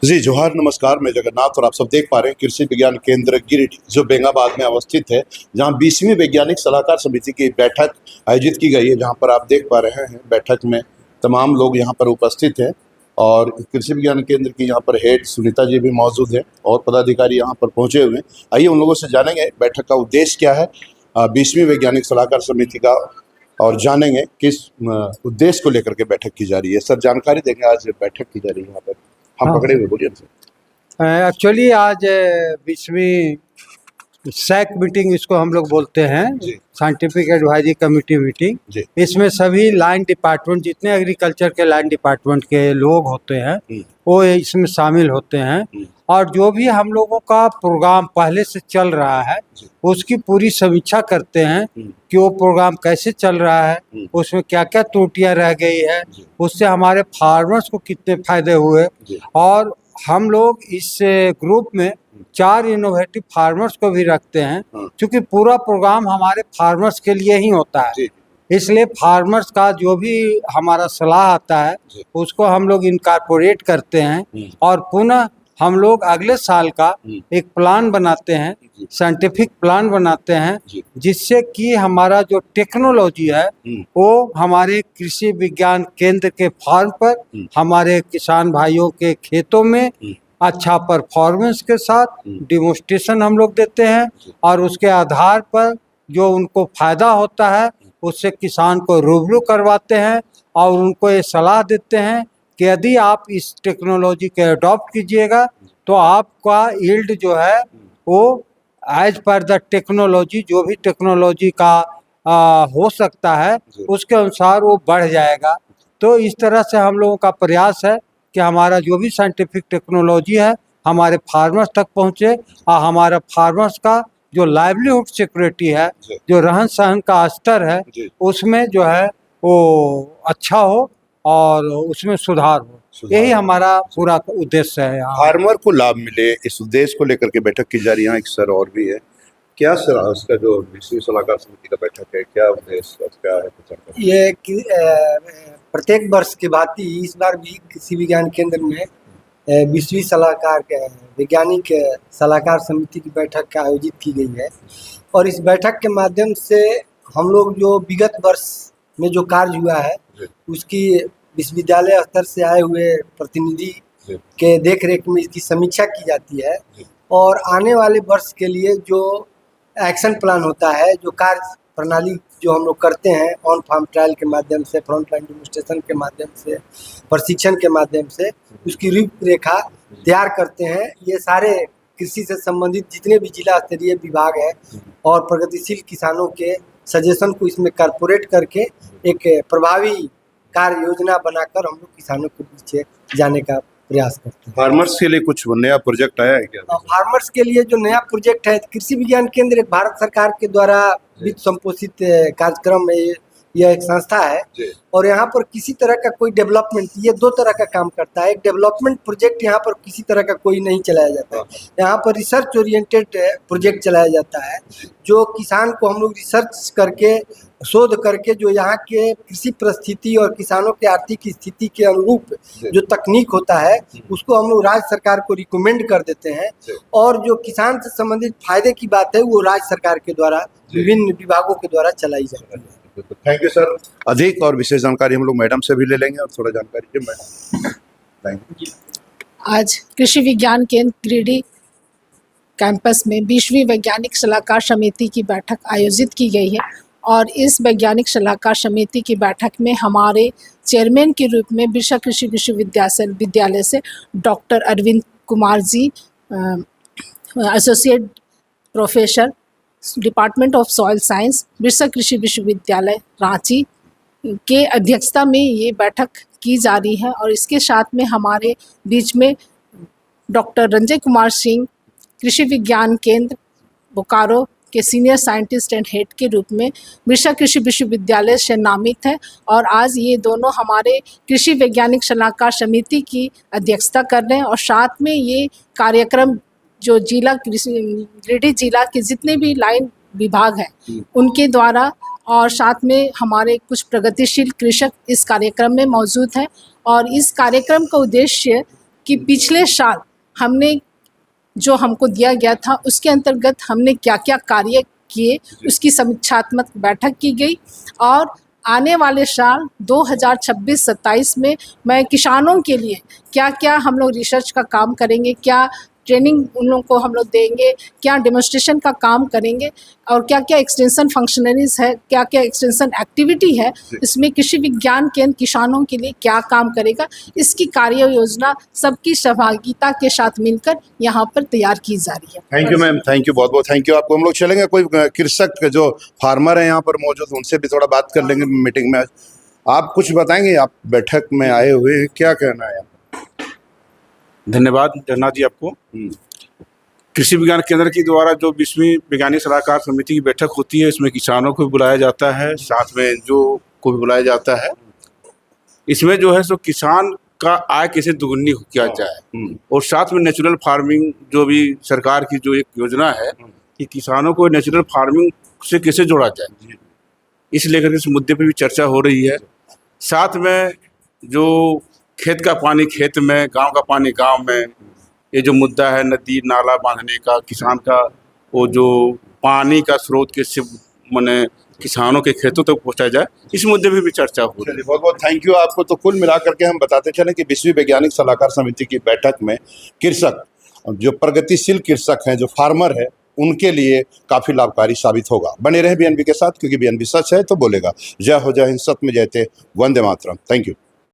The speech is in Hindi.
जी जोहार नमस्कार, मैं जगन्नाथ और आप सब देख पा रहे हैं कृषि विज्ञान केंद्र गिरिडीह जो बेंगाबाद में अवस्थित है, जहां 20वीं वैज्ञानिक सलाहकार समिति की बैठक आयोजित की गई है। जहां पर आप देख पा रहे हैं बैठक में तमाम लोग यहां पर उपस्थित हैं और कृषि विज्ञान केंद्र की यहां पर हेड सुनीता जी भी मौजूद है और पदाधिकारी यहां पर पहुंचे हुए हैं। आइए उन लोगों से जानेंगे बैठक का उद्देश्य क्या है 20वीं वैज्ञानिक सलाहकार समिति का, और जानेंगे किस उद्देश्य को लेकर के बैठक की जा रही है। सर जानकारी देंगे, आज बैठक की जा रही है यहाँ पर, हम पकड़े हुए, बोलिए सर। एक्चुअली आज 20वीं सैक मीटिंग इसको हम लोग बोलते हैं, साइंटिफिक एडवाइजरी कमेटी मीटिंग। इसमें सभी लाइन डिपार्टमेंट, जितने एग्रीकल्चर के लाइन डिपार्टमेंट के लोग होते हैं वो इसमें शामिल होते हैं और जो भी हम लोगों का प्रोग्राम पहले से चल रहा है उसकी पूरी समीक्षा करते हैं कि वो प्रोग्राम कैसे चल रहा है, उसमें क्या क्या त्रुटियां रह गई है, उससे हमारे फार्मर्स को कितने फायदे हुए। और हम लोग इस ग्रुप में 4 इनोवेटिव फार्मर्स को भी रखते हैं, क्योंकि पूरा प्रोग्राम हमारे फार्मर्स के लिए ही होता है। इसलिए फार्मर्स का जो भी हमारा सलाह आता है उसको हम लोग इनकॉर्पोरेट करते हैं और पुनः हम लोग अगले साल का एक प्लान बनाते हैं, साइंटिफिक प्लान बनाते हैं, जिससे कि हमारा जो टेक्नोलॉजी है वो हमारे कृषि विज्ञान केंद्र के फार्म पर, हमारे किसान भाइयों के खेतों में अच्छा परफॉर्मेंस के साथ डिमोन्स्ट्रेशन हम लोग देते हैं और उसके आधार पर जो उनको फायदा होता है उससे किसान को रूबरू करवाते हैं और उनको ये सलाह देते हैं कि यदि आप इस टेक्नोलॉजी के अडॉप्ट कीजिएगा तो आपका यील्ड जो है वो एज पर द टेक्नोलॉजी, जो भी टेक्नोलॉजी का हो सकता है उसके अनुसार वो बढ़ जाएगा। तो इस तरह से हम लोगों का प्रयास है कि हमारा जो भी साइंटिफिक टेक्नोलॉजी है हमारे फार्मर्स तक पहुँचे और हमारा फार्मर्स का जो लाइवलीहुड सिक्योरिटी है, जो रहन सहन का स्तर है, उसमें जो है वो अच्छा हो और उसमें सुधार हो। यही हमारा पूरा उद्देश्य है। फार्मर को लाभ मिले, इस उद्देश्य को लेकर के बैठक की जा रही है। एक सर और भी है, क्या सर उसका जो 20वीं सलाहकार समिति का बैठक है, क्या उद्देश्य क्या है? ये प्रत्येक वर्ष की भांति इस बार भी कृषि विज्ञान केंद्र में 20वीं सलाहकार वैज्ञानिक सलाहकार समिति की बैठक आयोजित की गई है और इस बैठक के माध्यम से हम लोग जो विगत वर्ष में जो कार्य हुआ है उसकी विश्वविद्यालय स्तर से आए हुए प्रतिनिधि के देखरेख में इसकी समीक्षा की जाती है और आने वाले वर्ष के लिए जो एक्शन प्लान होता है, जो कार्य प्रणाली जो हम लोग करते हैं ऑन फार्म ट्रायल के माध्यम से, फ्रंट लाइन डेमोन्स्ट्रेशन के माध्यम से, प्रशिक्षण के माध्यम से उसकी रूपरेखा तैयार करते हैं। ये सारे कृषि से संबंधित जितने भी जिला स्तरीय विभाग है और प्रगतिशील किसानों के सजेशन को इसमें कॉर्पोरेट करके एक प्रभावी कार्य योजना बनाकर हम लोग किसानों के पीछे जाने का प्रयास करते हैं। फार्मर्स के लिए कुछ नया प्रोजेक्ट आया है क्या? फार्मर्स के लिए जो नया प्रोजेक्ट है, कृषि विज्ञान केंद्र एक भारत सरकार के द्वारा वित्त संपोषित कार्यक्रम है। यह एक संस्था है और यहाँ पर किसी तरह का कोई डेवलपमेंट, ये 2 तरह का काम करता है। एक डेवलपमेंट प्रोजेक्ट यहाँ पर किसी तरह का कोई नहीं चलाया जाता है, यहाँ पर रिसर्च ओरिएंटेड प्रोजेक्ट चलाया जाता है जो किसान को हम लोग रिसर्च करके, शोध करके जो यहाँ के कृषि परिस्थिति और किसानों के आर्थिक स्थिति के अनुरूप जो तकनीक होता है उसको हम लोग राज्य सरकार को रिकमेंड कर देते हैं और जो किसान से संबंधित फायदे की बात है वो राज्य सरकार के द्वारा विभिन्न विभागों के द्वारा चलाई जाती है। Thank you sir. अधिक और विशेष जानकारी हम लोग मैडम से भी ले लेंगे और थोड़ा जानकारी मैडम। Thank you. आज कृषि विज्ञान केंद्र गिरिडीह कैंपस में 20वीं वैज्ञानिक सलाहकार समिति की बैठक आयोजित की गई है और इस वैज्ञानिक सलाहकार समिति की बैठक में हमारे चेयरमैन के रूप में बिरसा कृषि विश्वविद्यालय से doctor Arvind Kumar ji, associate professor department of soil science, Birsa Krishi Vishwavidyalaya Ranchi के अध्यक्षता में ये बैठक की जा रही है और इसके साथ में हमारे बीच में डॉक्टर रंजय कुमार सिंह, कृषि विज्ञान केंद्र बोकारो के सीनियर साइंटिस्ट एंड हेड के रूप में बिरसा कृषि विश्वविद्यालय से नामित है और आज ये दोनों हमारे कृषि वैज्ञानिक सलाहकार समिति की अध्यक्षता कर रहे हैं और साथ में ये कार्यक्रम जो जिला गिरिडीह जिला के जितने भी लाइन विभाग हैं उनके द्वारा और साथ में हमारे कुछ प्रगतिशील कृषक इस कार्यक्रम में मौजूद हैं और इस कार्यक्रम का उद्देश्य कि पिछले साल हमने जो हमको दिया गया था उसके अंतर्गत हमने क्या क्या कार्य किए, उसकी समीक्षात्मक बैठक की गई। और आने वाले साल 2026-27 में मैं किसानों के लिए क्या क्या हम लोग रिसर्च का काम करेंगे, क्या ट्रेनिंग उन लोगों को हम लोग देंगे, क्या डेमोन्स्ट्रेशन का काम करेंगे और क्या क्या एक्सटेंशन फंक्शनरीज है, क्या क्या एक्सटेंशन एक्टिविटी है, इसमें कृषि विज्ञान केंद्र किसानों के लिए क्या काम करेगा, इसकी कार्य योजना सबकी सहभागिता के साथ मिलकर यहाँ पर तैयार की जा रही है। Thank you ma'am, thank you, बहुत बहुत थैंक यू आपको। हम लोग चलेंगे, कोई कृषक जो फार्मर है यहाँ पर मौजूद, उनसे भी थोड़ा बात कर लेंगे मीटिंग में। आप कुछ बताएंगे, आप बैठक में आए हुए हैं, क्या कहना है? धन्यवाद जगन्नाथ जी आपको। कृषि विज्ञान केंद्र के द्वारा जो 20वीं वैज्ञानिक सलाहकार समिति की बैठक होती है, इसमें किसानों को भी बुलाया जाता है, साथ में एनजीओ को भी बुलाया जाता है। इसमें जो है सो किसान का आय कैसे दुगुनी किया जाए और साथ में नेचुरल फार्मिंग, जो भी सरकार की जो एक योजना है कि किसानों को नेचुरल फार्मिंग से कैसे जोड़ा जाए, इस लेकर इस मुद्दे पर भी चर्चा हो रही है। साथ में जो खेत का पानी खेत में, गांव का पानी गांव में, ये जो मुद्दा है नदी नाला बांधने का, किसान का वो जो पानी का स्रोत कैसे माने किसानों के खेतों तक पहुंचाया जाए, इस मुद्दे पे भी चर्चा हो रही है। बहुत बहुत थैंक यू आपको। तो कुल मिलाकर के हम बताते चलें कि 20वीं वैज्ञानिक सलाहकार समिति की बैठक में कृषक, जो प्रगतिशील कृषक हैं, जो फार्मर है, उनके लिए काफ़ी लाभकारी साबित होगा। बने रहे बीएनबी के साथ, क्योंकि बीएनबी सच है तो बोलेगा। जय हो, जय हिंद, सत्य में जयते, वंदे मातरम। Thank you.